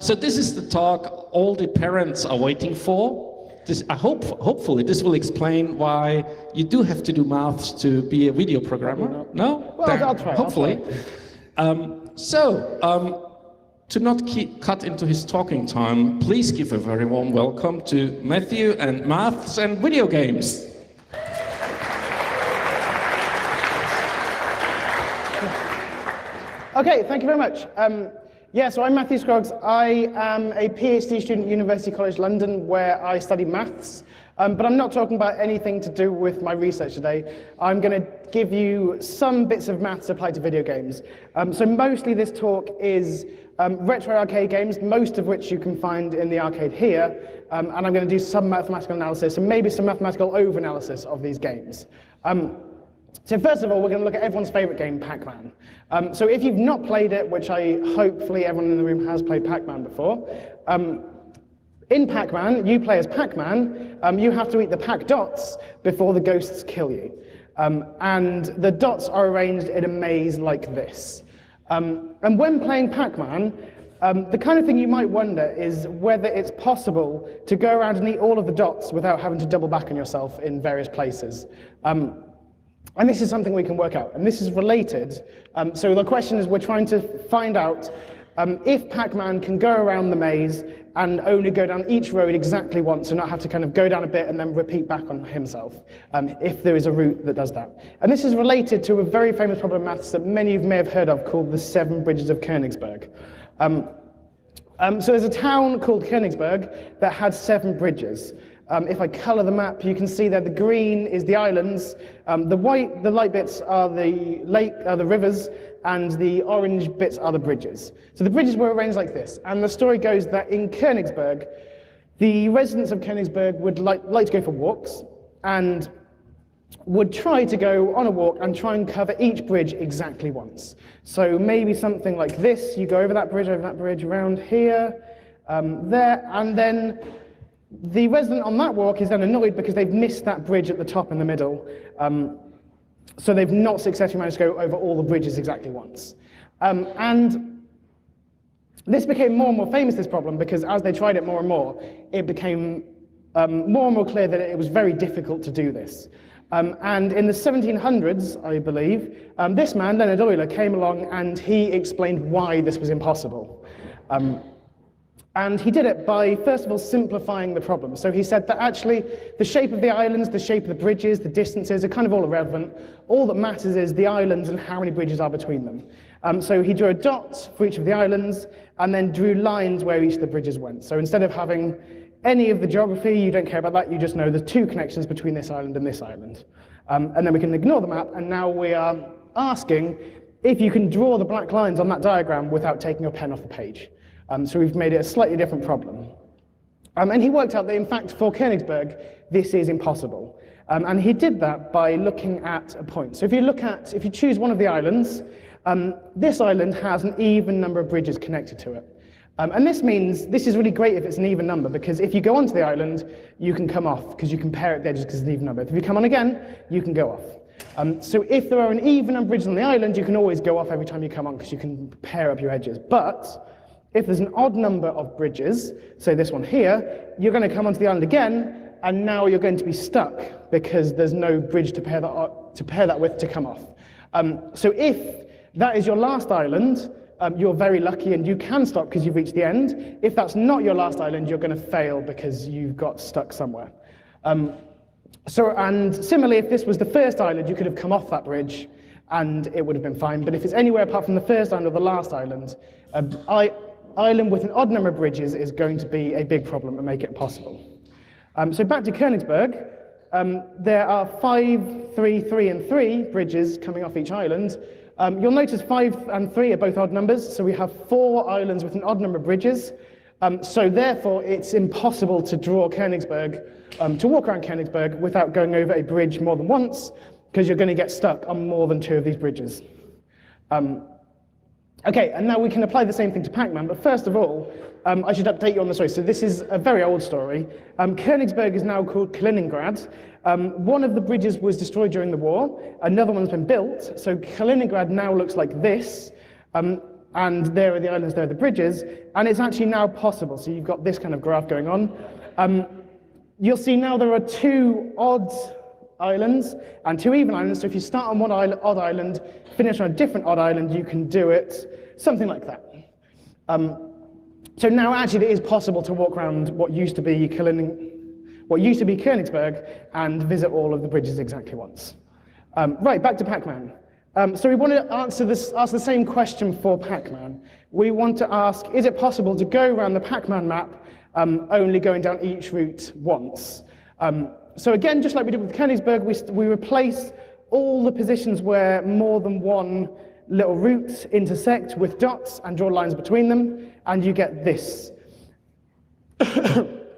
So this is the talk all the parents are waiting for. Hopefully this will explain why you do have to do maths to be a video programmer. No? Well, I'll try. Hopefully. To not cut into his talking time, please give a very warm welcome to Matthew and Maths and Video Games. Okay, thank you very much. So I'm Matthew Scroggs. I am a PhD student at University College London where I study maths, but I'm not talking about anything to do with my research today. I'm going to give you some bits of maths applied to video games. So mostly this talk is retro arcade games, most of which you can find in the arcade here, and I'm going to do some mathematical analysis and maybe some mathematical over-analysis of these games. So first of all, we're going to look at everyone's favorite game, Pac-Man. So if you've not played it, which hopefully everyone in the room has played Pac-Man before, in Pac-Man, you play as Pac-Man, you have to eat the Pac dots before the ghosts kill you. And the dots are arranged in a maze like this. And when playing Pac-Man, the kind of thing you might wonder is whether it's possible to go around and eat all of the dots without having to double back on yourself in various places. And this is something we can work out, and this is related. So the question is, we're trying to find out if Pac-Man can go around the maze and only go down each road exactly once and not have to kind of go down a bit and then repeat back on himself, if there is a route that does that. And this is related to a very famous problem in maths that many of you may have heard of called the 7 Bridges of Königsberg. So there's a town called Königsberg that had 7 bridges. If I colour the map, you can see that the green is the islands, the light bits are the rivers, and the orange bits are the bridges. So the bridges were arranged like this, and the story goes that in Königsberg, the residents of Königsberg would like to go for walks, and would try to go on a walk and try and cover each bridge exactly once. So maybe something like this, you go over that bridge, around here, there, and then the resident on that walk is then annoyed because they've missed that bridge at the top in the middle. So they've not successfully managed to go over all the bridges exactly once. And this became more and more famous, this problem, because as they tried it more and more, it became more and more clear that it was very difficult to do this. And in the 1700s, I believe, this man, Leonhard Euler, came along and he explained why this was impossible. And he did it by, first of all, simplifying the problem. So he said that actually the shape of the islands, the shape of the bridges, the distances are kind of all irrelevant. All that matters is the islands and how many bridges are between them. So he drew a dot for each of the islands and then drew lines where each of the bridges went. So instead of having any of the geography, you don't care about that, you just know the 2 connections between this island and this island. And then we can ignore the map, and now we are asking if you can draw the black lines on that diagram without taking your pen off the page. So we've made it a slightly different problem. And he worked out that, in fact, for Königsberg, this is impossible. And he did that by looking at a point. So if you choose one of the islands, this island has an even number of bridges connected to it. And this means, this is really great if it's an even number, because if you go onto the island, you can come off, because you can pair up the edges because it's an even number. If you come on again, you can go off. So if there are an even number of bridges on the island, you can always go off every time you come on, because you can pair up your edges. But if there's an odd number of bridges, say this one here, you're going to come onto the island again, and now you're going to be stuck because there's no bridge to pair that with to come off. So if that is your last island, you're very lucky and you can stop because you've reached the end. If that's not your last island, you're going to fail because you've got stuck somewhere. And similarly, if this was the first island, you could have come off that bridge and it would have been fine. But if it's anywhere apart from the first island or the last island, island with an odd number of bridges is going to be a big problem and make it impossible. So back to Königsberg, there are 5, 3, 3, and 3 bridges coming off each island. You'll notice 5 and 3 are both odd numbers, so we have 4 islands with an odd number of bridges. So therefore, it's impossible to draw Königsberg, to walk around Königsberg without going over a bridge more than once, because you're going to get stuck on more than 2 of these bridges. Okay, and now we can apply the same thing to Pac-Man, but first of all, I should update you on the story. So this is a very old story. Königsberg is now called Kaliningrad. One of the bridges was destroyed during the war, another one's been built, so Kaliningrad now looks like this. and there are the islands, there are the bridges, and it's actually now possible. So you've got this kind of graph going on. You'll see now there are 2 odd islands and 2 even islands. So if you start on one odd island, finish on a different odd island, you can do it something like that. So now actually it is possible to walk around what used to be Königsberg and visit all of the bridges exactly once. Right, back to Pac-Man. So we want to ask the same question for Pac-Man. We want to ask, is it possible to go around the Pac-Man map only going down each route once? So again, just like we did with Königsberg, we replace all the positions where more than one little routes intersect with dots and draw lines between them, and you get this.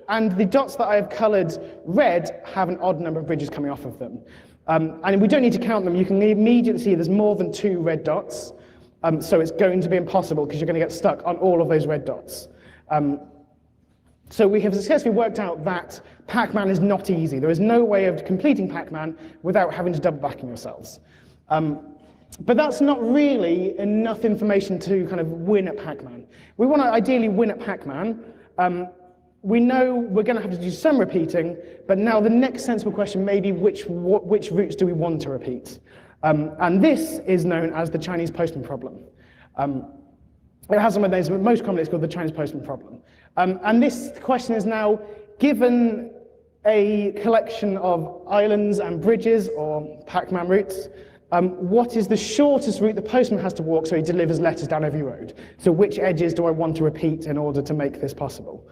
And the dots that I have colored red have an odd number of bridges coming off of them. And we don't need to count them. You can immediately see there's more than 2 red dots. So it's going to be impossible because you're going to get stuck on all of those red dots. So we have successfully worked out that Pac-Man is not easy. There is no way of completing Pac-Man without having to double back on yourselves. But that's not really enough information to kind of win at Pac-Man. We want to ideally win at Pac-Man. We know we're going to have to do some repeating, but now the next sensible question may be which routes do we want to repeat? And this is known as the Chinese postman problem. It has some of those, but most commonly it's called the Chinese postman problem. And this question is now, given a collection of islands and bridges, or Pac-Man routes, what is the shortest route the postman has to walk so he delivers letters down every road? So which edges do I want to repeat in order to make this possible?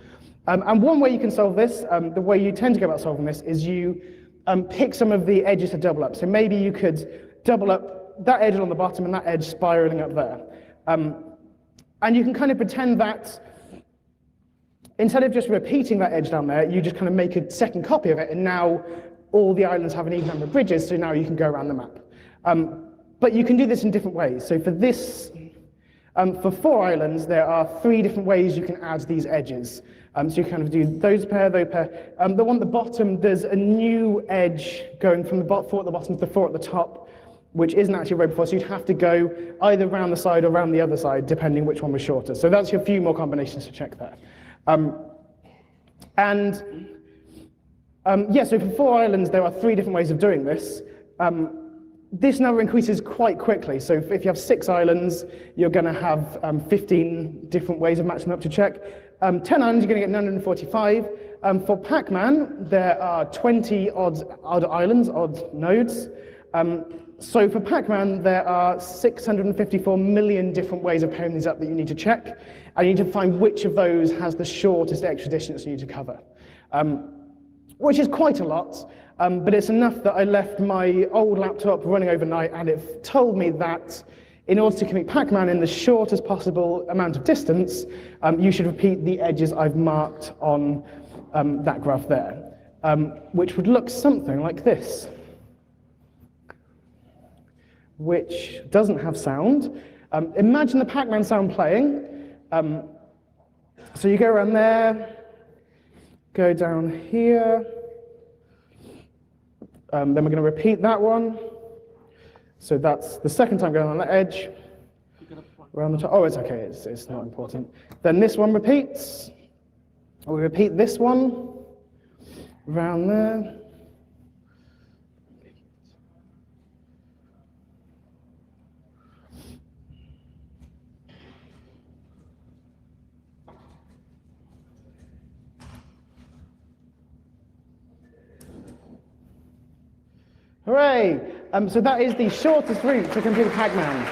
And one way you can solve this, the way you tend to go about solving this, is you pick some of the edges to double up. So maybe you could double up that edge on the bottom and that edge spiraling up there. And you can kind of pretend that instead of just repeating that edge down there, you just kind of make a second copy of it, and now all the islands have an even number of bridges, so now you can go around the map. But you can do this in different ways. So for this, for 4 islands, there are 3 different ways you can add these edges. So you kind of do those pair, those pair. The one at the bottom, there's a new edge going from the 4 at the bottom to the 4 at the top, which isn't actually a road before, so you'd have to go either around the side or around the other side, depending which one was shorter. So that's your few more combinations to check there. Yeah, so for 4 islands, there are 3 different ways of doing this. This number increases quite quickly. So if you have 6 islands, you're going to have 15 different ways of matching them up to check. 10 islands, you're going to get 945. For Pac-Man, there are 20 odd islands, odd nodes. So for Pac-Man, there are 654 million different ways of pairing these up that you need to check. And you need to find which of those has the shortest extra distance you need to cover. Which is quite a lot, but it's enough that I left my old laptop running overnight, and it told me that in order to complete Pac-Man in the shortest possible amount of distance, you should repeat the edges I've marked on that graph there, which would look something like this, which doesn't have sound. Imagine the Pac-Man sound playing. So you go around there, go down here, then we're going to repeat that one. So that's the second time going on that edge. Around the top. Oh, it's okay, it's not important. Then this one repeats. We repeat this one, around there. Hooray! So that is the shortest route to complete Pac-Man.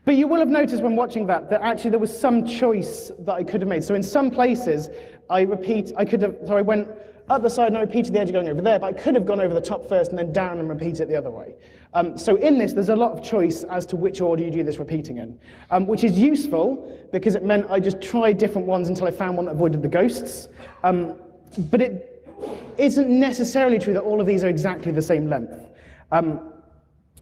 But you will have noticed when watching that actually there was some choice that I could have made. So in some places, I went up the side and I repeated the edge going over there, but I could have gone over the top first and then down and repeat it the other way. So in this, there's a lot of choice as to which order you do this repeating in, which is useful because it meant I just tried different ones until I found one that avoided the ghosts. But it isn't necessarily true that all of these are exactly the same length.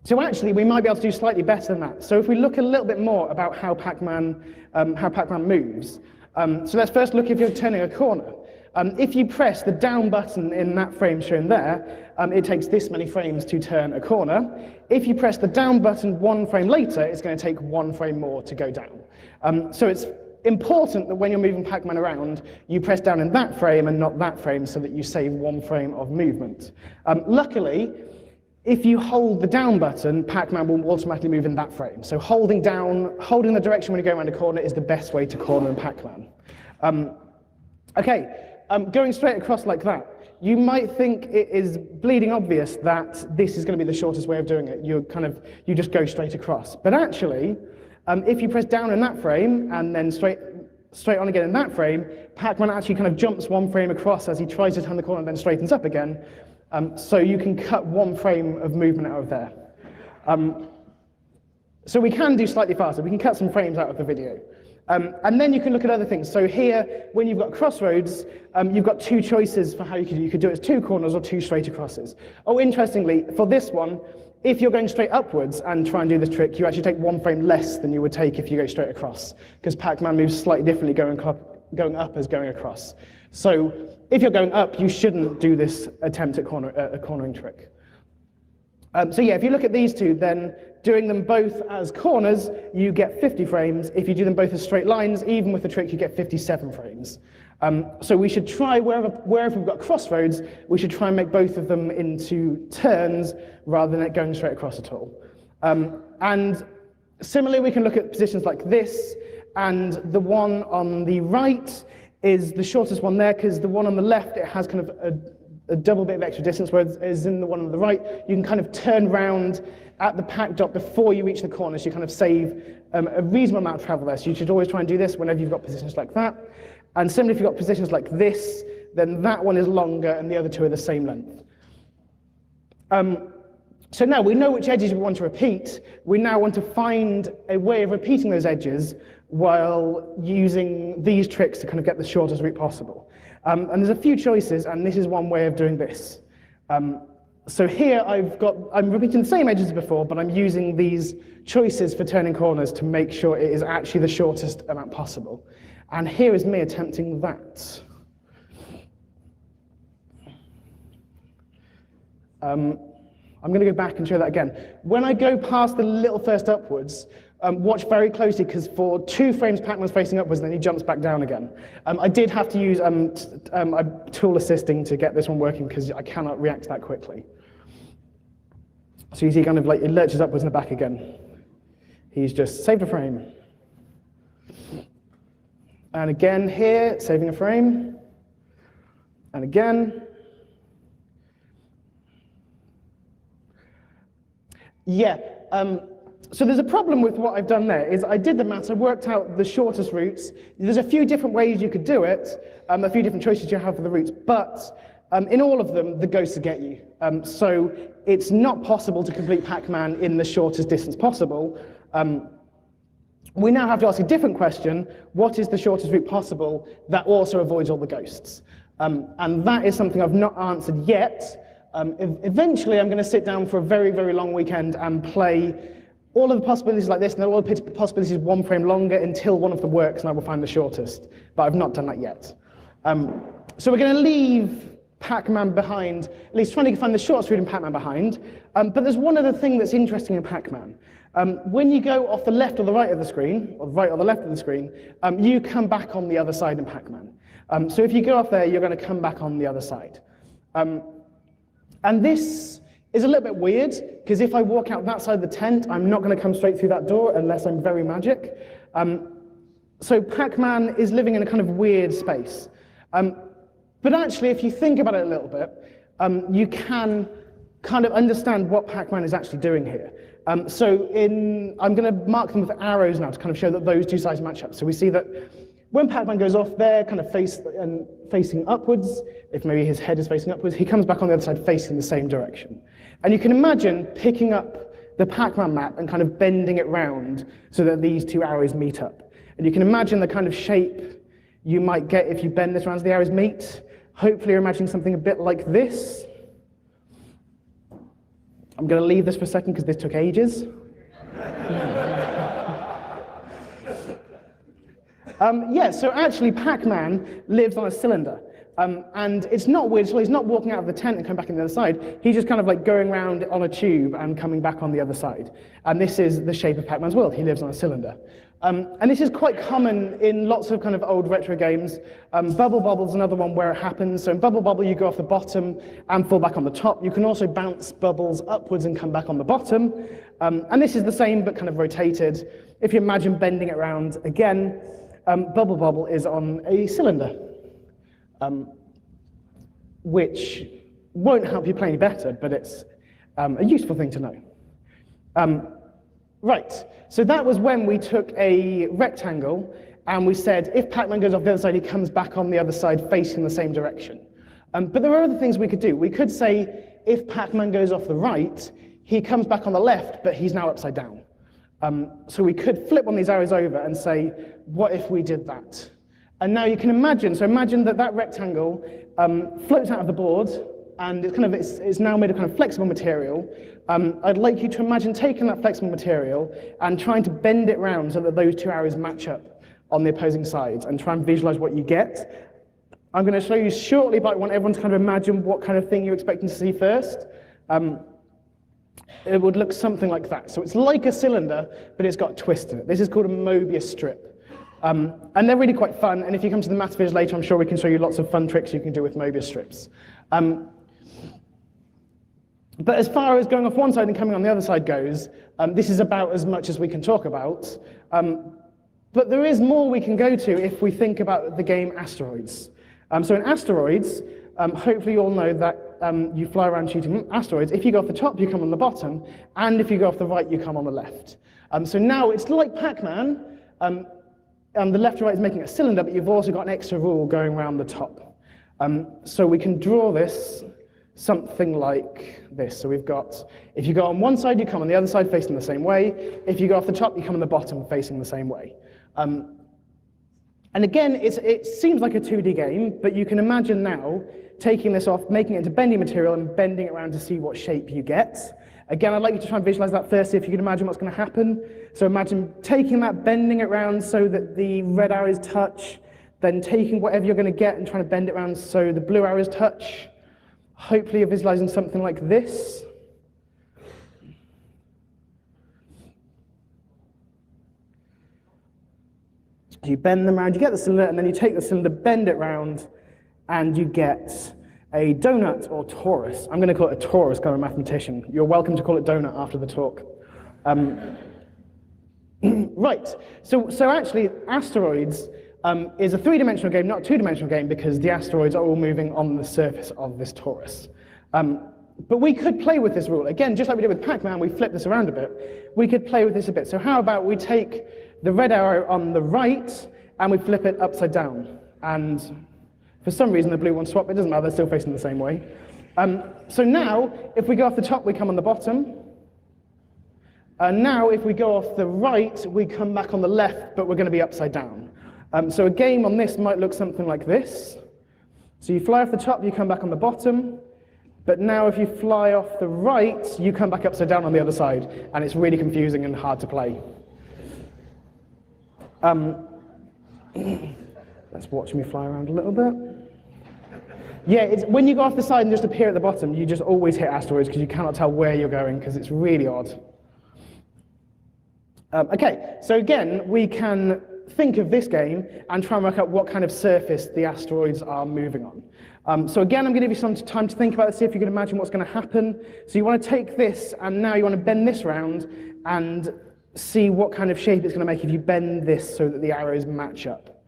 So actually, we might be able to do slightly better than that. So if we look a little bit more about how Pac-Man moves, so let's first look if you're turning a corner. If you press the down button in that frame shown there, it takes this many frames to turn a corner. If you press the down button 1 frame later, it's going to take 1 frame more to go down. So it's important that when you're moving Pac-Man around, you press down in that frame and not that frame so that you save 1 frame of movement. Luckily, if you hold the down button, Pac-Man will automatically move in that frame. So holding the direction when you go around a corner is the best way to corner in Pac-Man. Going straight across like that, you might think it is bleeding obvious that this is going to be the shortest way of doing it. You just go straight across. But actually, if you press down in that frame and then straight on again in that frame, Pac-Man actually kind of jumps 1 frame across as he tries to turn the corner and then straightens up again. So you can cut 1 frame of movement out of there. So we can do slightly faster. We can cut some frames out of the video. And then you can look at other things. So here, when you've got crossroads, you've got 2 choices for how you could do it as 2 corners or 2 straight acrosses. Oh, interestingly, for this one, if you're going straight upwards and try and do this trick, you actually take 1 frame less than you would take if you go straight across, because Pac-Man moves slightly differently going up as going across. So if you're going up, you shouldn't do this attempt at a cornering trick. So yeah, if you look at these 2, then doing them both as corners, you get 50 frames. If you do them both as straight lines, even with the trick, you get 57 frames. So we should try, wherever we've got crossroads, we should try and make both of them into turns rather than it going straight across at all. And similarly, we can look at positions like this, and the one on the right is the shortest one there, because the one on the left, it has kind of a double bit of extra distance, whereas in the one on the right, you can kind of turn round at the pack dot before you reach the corner, so you kind of save a reasonable amount of travel there. So you should always try and do this whenever you've got positions like that. And similarly, if you've got positions like this, then that one is longer and the other 2 are the same length. So now we know which edges we want to repeat. We now want to find a way of repeating those edges while using these tricks to kind of get the shortest route possible. And there's a few choices, and this is one way of doing this. So here I'm repeating the same edges as before, but I'm using these choices for turning corners to make sure it is actually the shortest amount possible. And here is me attempting that. I'm going to go back and show that again. When I go past the little first upwards, watch very closely, because for 2 frames Pac-Man's facing upwards, and then he jumps back down again. I did have to use tool assisting to get this one working, because I cannot react that quickly. So you see kind of like it lurches upwards and back again. He's just saved a frame. And again here, saving a frame. And again. Yeah. So there's a problem with what I've done there, is I did the maths, I worked out the shortest routes. There's a few different ways you could do it, a few different choices you have for the routes, but in all of them, the ghosts will get you. So it's not possible to complete Pac-Man in the shortest distance possible. We now have to ask a different question: what is the shortest route possible that also avoids all the ghosts? And that is something I've not answered yet. Eventually, I'm going to sit down for a very, very long weekend and play all of the possibilities like this, and all the possibilities 1 frame longer until one of them works, and I will find the shortest. But I've not done that yet. So we're going to leave Pac-Man behind, at least trying to find the shortest route in Pac-Man behind. But there's one other thing that's interesting in Pac-Man. When you go off the left or the right of the screen, or the right or the left of the screen, you come back on the other side in Pac-Man. So if you go off there, you're going to come back on the other side. And this is a little bit weird, because if I walk out that side of the tent, I'm not going to come straight through that door unless I'm very magic. So Pac-Man is living in a kind of weird space. But actually, if you think about it a little bit, you can kind of understand what Pac-Man is actually doing here. I'm going to mark them with arrows now to kind of show that those 2 sides match up. So we see that when Pac-Man goes off there, kind of facing upwards, if maybe his head is facing upwards, he comes back on the other side facing the same direction. And you can imagine picking up the Pac-Man map and kind of bending it round so that these 2 arrows meet up. And you can imagine the kind of shape you might get if you bend this around so the arrows meet. Hopefully you're imagining something a bit like this. I'm going to leave this for a second because this took ages. So actually Pac-Man lives on a cylinder. And it's not weird, so he's not walking out of the tent and coming back on the other side. He's just kind of like going around on a tube and coming back on the other side. And this is the shape of Pac-Man's world. He lives on a cylinder. And this is quite common in lots of kind of old retro games. Bubble Bobble's another one where it happens. So in Bubble Bobble, you go off the bottom and fall back on the top. You can also bounce bubbles upwards and come back on the bottom. And this is the same, but kind of rotated. If you imagine bending it around again, Bubble Bobble is on a cylinder. Which won't help you play any better, but it's a useful thing to know. Right, so that was when we took a rectangle and we said if Pac-Man goes off the other side, he comes back on the other side facing the same direction. But there are other things we could do. We could say if Pac-Man goes off the right, he comes back on the left, but he's now upside down. So we could flip one of these arrows over and say, what if we did that? And now you can imagine, so imagine that that rectangle floats out of the board, and it's now made of kind of flexible material. I'd like you to imagine taking that flexible material and trying to bend it round so that those two arrows match up on the opposing sides, and try and visualize what you get. I'm going to show you shortly, but I want everyone to kind of imagine what kind of thing you're expecting to see first. It would look something like that. So it's like a cylinder, but it's got a twist in it. This is called a Mobius strip. And they're really quite fun, and if you come to the maths viz later, I'm sure we can show you lots of fun tricks you can do with Mobius strips. But as far as going off one side and coming on the other side goes, this is about as much as we can talk about. But there is more we can go to if we think about the game Asteroids. So in Asteroids, hopefully you all know that you fly around shooting asteroids. If you go off the top, you come on the bottom, and if you go off the right, you come on the left. So now it's like Pac-Man. The left and right is making a cylinder, but you've also got an extra rule going around the top. So we can draw this something like this. So we've got, if you go on one side, you come on the other side facing the same way. If you go off the top, you come on the bottom facing the same way. And again, it seems like a 2D game, but you can imagine now taking this off, making it into bendy material and bending it around to see what shape you get. Again, I'd like you to try and visualize that first, see if you can imagine what's going to happen. So imagine taking that, bending it around so that the red arrows touch, then taking whatever you're going to get and trying to bend it around so the blue arrows touch. Hopefully you're visualizing something like this. You bend them around, you get the cylinder, and then you take the cylinder, bend it round, and you get a donut or torus. I'm going to call it a torus, because I'm a mathematician. You're welcome to call it donut after the talk. Right, so actually, Asteroids is a three-dimensional game, not a two-dimensional game, because the asteroids are all moving on the surface of this torus. But we could play with this rule. Again, just like we did with Pac-Man, we flip this around a bit. We could play with this a bit. So how about we take the red arrow on the right, and we flip it upside down. And for some reason, the blue one swapped. It doesn't matter, they're still facing the same way. So now, if we go off the top, we come on the bottom. And now, if we go off the right, we come back on the left, but we're going to be upside down. So a game on this might look something like this. So you fly off the top, you come back on the bottom. But now if you fly off the right, you come back upside down on the other side. And it's really confusing and hard to play. Let's watch me fly around a little bit. Yeah, when you go off the side and just appear at the bottom, you just always hit asteroids because you cannot tell where you're going because it's really odd. Okay, so again, we can think of this game and try and work out what kind of surface the asteroids are moving on. So again, I'm going to give you some time to think about this, see if you can imagine what's going to happen. So you want to take this, and now you want to bend this round and see what kind of shape it's going to make if you bend this so that the arrows match up.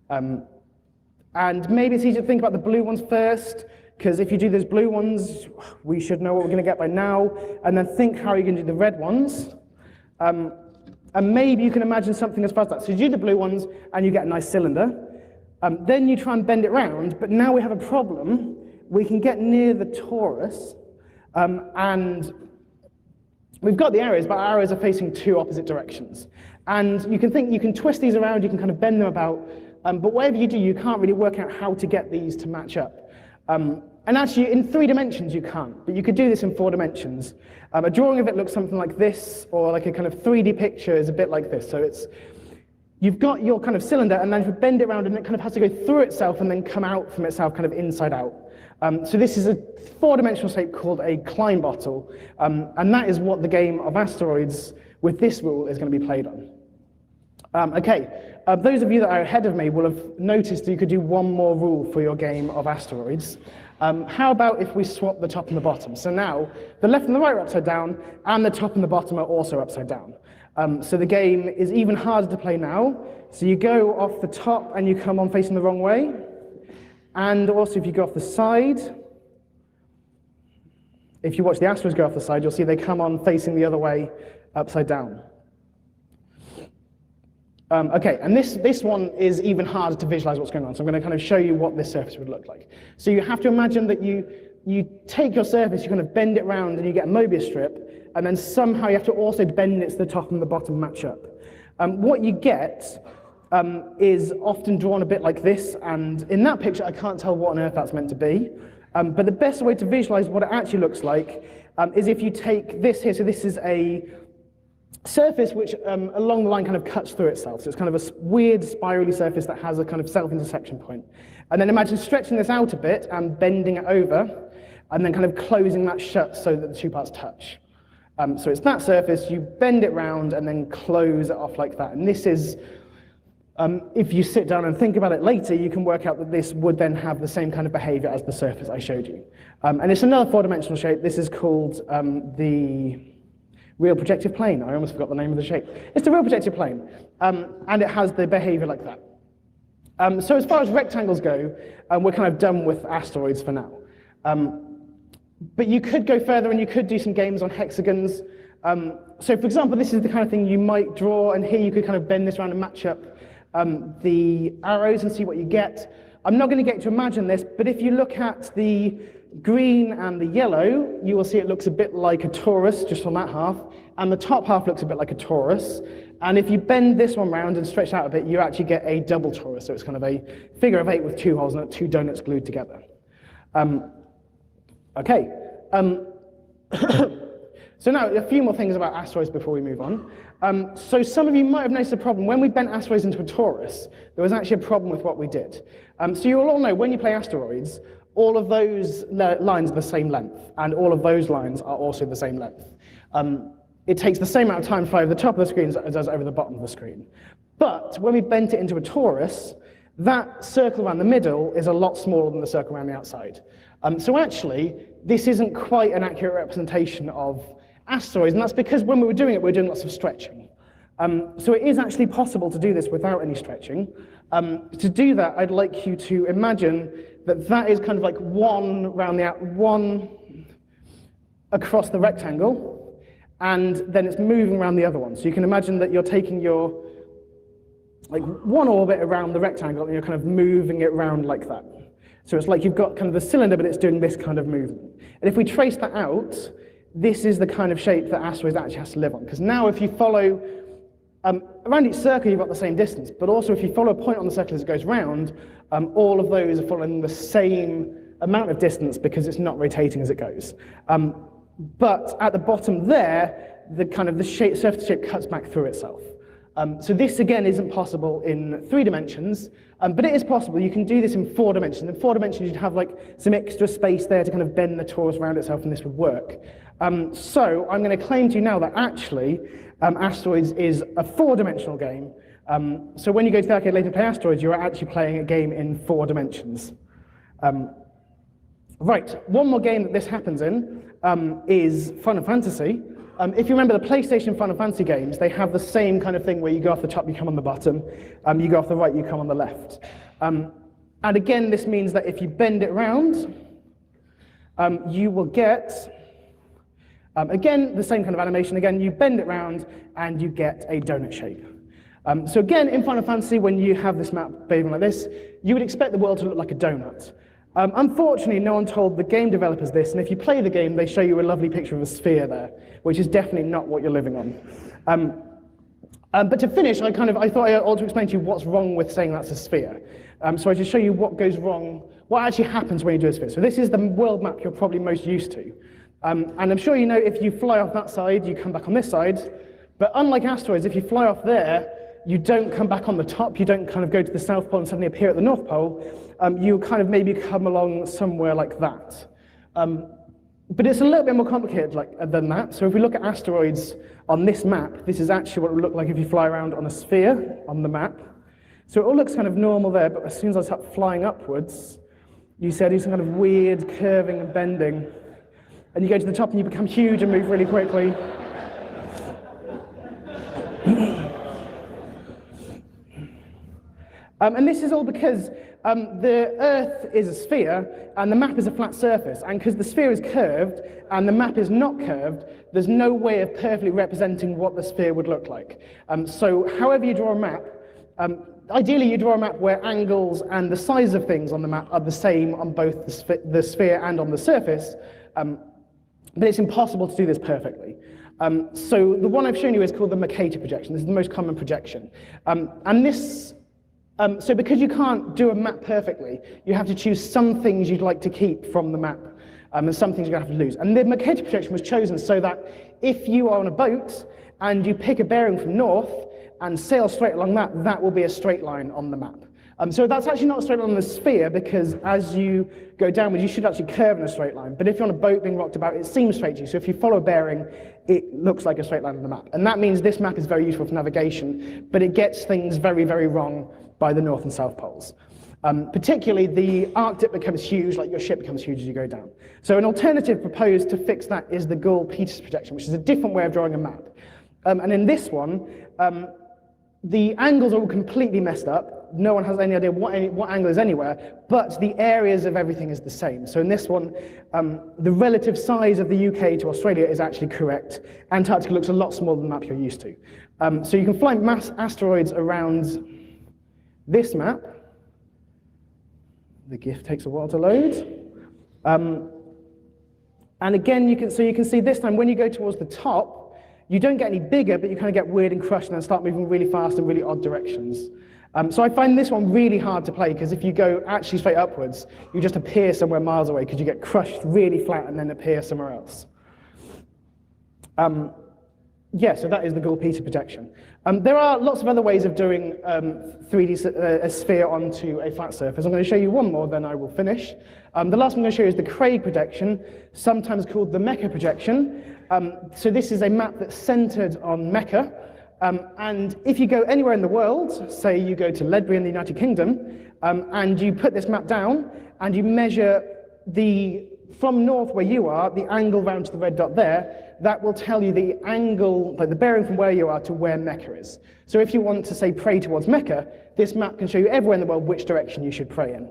And maybe it's easier to think about the blue ones first, because if you do those blue ones, we should know what we're going to get by now, and then think how you're going to do the red ones. And maybe you can imagine something as far as that. So you do the blue ones, and you get a nice cylinder. Then you try and bend it round, but now we have a problem. We can get near the torus, and we've got the arrows, but our arrows are facing two opposite directions. And you can think, you can twist these around, you can kind of bend them about, but whatever you do, you can't really work out how to get these to match up. And actually, in 3 dimensions, you can't, but you could do this in 4 dimensions. A drawing of it looks something like this, or like a kind of 3D picture is a bit like this. So you've got your kind of cylinder, and then if you bend it around, and it kind of has to go through itself and then come out from itself kind of inside out. So this is a four-dimensional shape called a Klein bottle, and that is what the game of asteroids with this rule is going to be played on. Those of you that are ahead of me will have noticed that you could do one more rule for your game of asteroids. How about if we swap the top and the bottom? So now, the left and the right are upside down, and the top and the bottom are also upside down. So the game is even harder to play now. So you go off the top and you come on facing the wrong way. And also if you go off the side, if you watch the asteroids go off the side, you'll see they come on facing the other way, upside down. And this one is even harder to visualize what's going on. So I'm going to kind of show you what this surface would look like. So you have to imagine that you take your surface, you kind of bend it round, and you get a Mobius strip, and then somehow you have to also bend it so the top and the bottom match up. What you get is often drawn a bit like this, and in that picture I can't tell what on earth that's meant to be. But the best way to visualize what it actually looks like is if you take this here. So this is a surface which along the line kind of cuts through itself. So it's kind of a weird spirally surface that has a kind of self-intersection point. And then imagine stretching this out a bit and bending it over, and then kind of closing that shut so that the two parts touch. So it's that surface, you bend it round and then close it off like that. And this is, if you sit down and think about it later, you can work out that this would then have the same kind of behavior as the surface I showed you. And it's another four-dimensional shape. This is called the real projective plane. I almost forgot the name of the shape. It's the real projective plane, and it has the behavior like that. So as far as rectangles go, we're kind of done with asteroids for now. But you could go further and you could do some games on hexagons. So for example, this is the kind of thing you might draw, and here you could kind of bend this around and match up the arrows and see what you get. I'm not going to get you to imagine this, but if you look at the green and the yellow, you will see it looks a bit like a torus just on that half, and the top half looks a bit like a torus. And if you bend this one round and stretch out a bit, you actually get a double torus. So it's kind of a figure of 8 with 2 holes in it, 2 donuts glued together. So now a few more things about asteroids before we move on. So some of you might have noticed a problem. When we bent asteroids into a torus, there was actually a problem with what we did. So you will all know when you play asteroids, all of those lines are the same length, and all of those lines are also the same length. It takes the same amount of time to fly over the top of the screen as it does over the bottom of the screen. But when we bent it into a torus, that circle around the middle is a lot smaller than the circle around the outside. So actually, this isn't quite an accurate representation of asteroids, and that's because when we were doing it, we were doing lots of stretching. So it is actually possible to do this without any stretching. To do that, I'd like you to imagine that that is kind of like one across the rectangle, and then it's moving around the other one. So you can imagine that you're taking your one orbit around the rectangle, and you're kind of moving it around like that. So it's like you've got kind of the cylinder, but it's doing this kind of movement. And if we trace that out, this is the kind of shape that asteroids actually has to live on. Because now if you follow, around each circle you've got the same distance, but also if you follow a point on the circle as it goes round, all of those are following the same amount of distance because it's not rotating as it goes. But at the bottom there, the surface shape cuts back through itself. So this again isn't possible in 3 dimensions, but it is possible. You can do this in 4 dimensions. In 4 dimensions, you'd have like some extra space there to kind of bend the torus around itself, and this would work. So I'm going to claim to you now that actually Asteroids is a 4-dimensional game. So when you go to the arcade later to play Asteroids, you're actually playing a game in 4 dimensions. Right, one more game that this happens in is Final Fantasy. If you remember the PlayStation Final Fantasy games, they have the same kind of thing where you go off the top, you come on the bottom, you go off the right, you come on the left. And again, this means that if you bend it around, you will get, again, the same kind of animation. Again, you bend it round and you get a donut shape. So again, in Final Fantasy, when you have this map behaving like this, you would expect the world to look like a donut. Unfortunately, no one told the game developers this, and if you play the game, they show you a lovely picture of a sphere there, which is definitely not what you're living on. But to finish, I thought I ought to explain to you what's wrong with saying that's a sphere. So I just show you what goes wrong, what actually happens when you do a sphere. So this is the world map you're probably most used to. And I'm sure you know if you fly off that side, you come back on this side. But unlike asteroids, if you fly off there, you don't come back on the top, you don't kind of go to the South Pole and suddenly appear at the North Pole, you kind of maybe come along somewhere like that. But it's a little bit more complicated than that. So if we look at asteroids on this map, this is actually what it would look like if you fly around on a sphere on the map. So it all looks kind of normal there, but as soon as I start flying upwards, you see I do some kind of weird curving and bending. And you go to the top and you become huge and move really quickly. And this is all because the Earth is a sphere and the map is a flat surface. And because the sphere is curved and the map is not curved, there's no way of perfectly representing what the sphere would look like. So however you draw a map, ideally you draw a map where angles and the size of things on the map are the same on both the sphere and on the surface. But it's impossible to do this perfectly. So the one I've shown you is called the Mercator projection. This is the most common projection. So because you can't do a map perfectly, you have to choose some things you'd like to keep from the map, and some things you're going to have to lose. And the Mercator projection was chosen so that if you are on a boat and you pick a bearing from north and sail straight along that, that will be a straight line on the map. So that's actually not a straight line on the sphere, because as you go downwards, you should actually curve in a straight line. But if you're on a boat being rocked about, it seems straight to you. So if you follow a bearing, it looks like a straight line on the map. And that means this map is very useful for navigation, but it gets things very, very wrong by the North and South Poles. Particularly, the Arctic becomes huge, like your ship becomes huge as you go down. So an alternative proposed to fix that is the Gould-Peters projection, which is a different way of drawing a map. And in this one, the angles are all completely messed up. No one has any idea what angle is anywhere, but the areas of everything is the same. So in this one, the relative size of the UK to Australia is actually correct. Antarctica looks a lot smaller than the map you're used to. So you can fly mass asteroids around this map. The GIF takes a while to load. And again, you can see this time when you go towards the top, you don't get any bigger, but you kind of get weird and crushed and then start moving really fast in really odd directions. So I find this one really hard to play, because if you go actually straight upwards, you just appear somewhere miles away, because you get crushed really flat and then appear somewhere else. Yeah, so that is the Gould-Peters projection. There are lots of other ways of doing 3D a sphere onto a flat surface. I'm going to show you one more, then I will finish. The last one I'm going to show you is the Craig projection, sometimes called the Mecca projection. So this is a map that's centered on Mecca. And if you go anywhere in the world, say you go to Ledbury in the United Kingdom, and you put this map down, and you measure from north where you are, the angle round to the red dot there, that will tell you the angle, like the bearing from where you are to where Mecca is. So if you want to, say, pray towards Mecca, this map can show you everywhere in the world which direction you should pray in.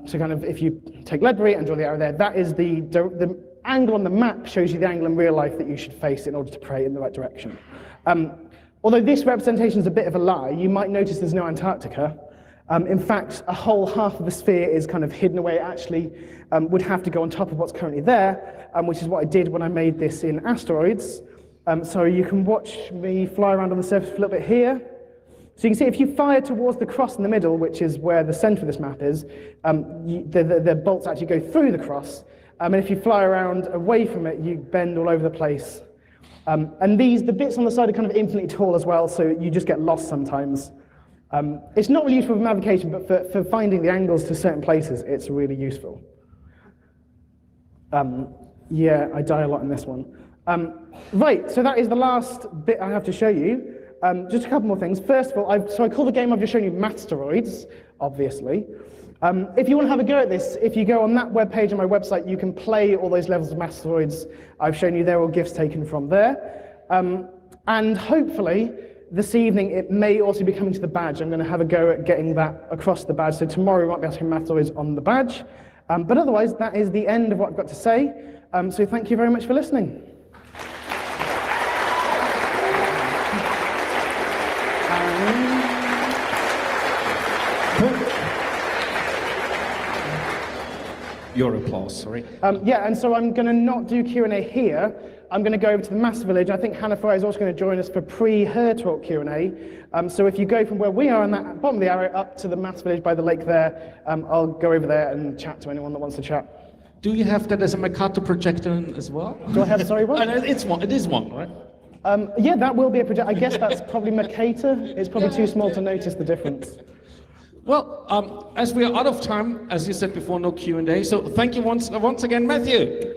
So kind of, if you take Ledbury and draw the arrow there, that is the angle on the map shows you the angle in real life that you should face in order to pray in the right direction. Although this representation is a bit of a lie, you might notice there's no Antarctica. In fact, a whole half of the sphere is kind of hidden away. It actually would have to go on top of what's currently there, which is what I did when I made this in asteroids. So you can watch me fly around on the surface for a little bit here. So you can see if you fire towards the cross in the middle, which is where the center of this map is, the bolts actually go through the cross. And if you fly around away from it, you bend all over the place. And the bits on the side are kind of infinitely tall as well, so you just get lost sometimes. It's not really useful for navigation, but for finding the angles to certain places, it's really useful. Yeah, I die a lot in this one. Right, so that is the last bit I have to show you. Just a couple more things. First of all, I call the game I've just shown you Mathsteroids, obviously. If you want to have a go at this, if you go on that webpage on my website, you can play all those levels of Mathsteroids I've shown you. They're all GIFs taken from there. And hopefully, this evening, it may also be coming to the badge. I'm going to have a go at getting that across the badge. So tomorrow, we might be asking Mathsteroids on the badge. But otherwise, that is the end of what I've got to say. So thank you very much for listening. Your applause, sorry. Yeah, and so I'm going to not do Q&A here. I'm going to go over to the Maths Village. I think Hannah Fry is also going to join us for her talk Q&A. So if you go from where we are on that bottom of the arrow up to the Maths Village by the lake there, I'll go over there and chat to anyone that wants to chat. Do you have that as a Mercator projection as well? Do I have, sorry, what? It is one, right? Yeah, that will be a project. I guess that's probably Mercator. It's probably too small to notice the difference. Well, as we are out of time, as you said before, no Q&A. So thank you once again, Matthew.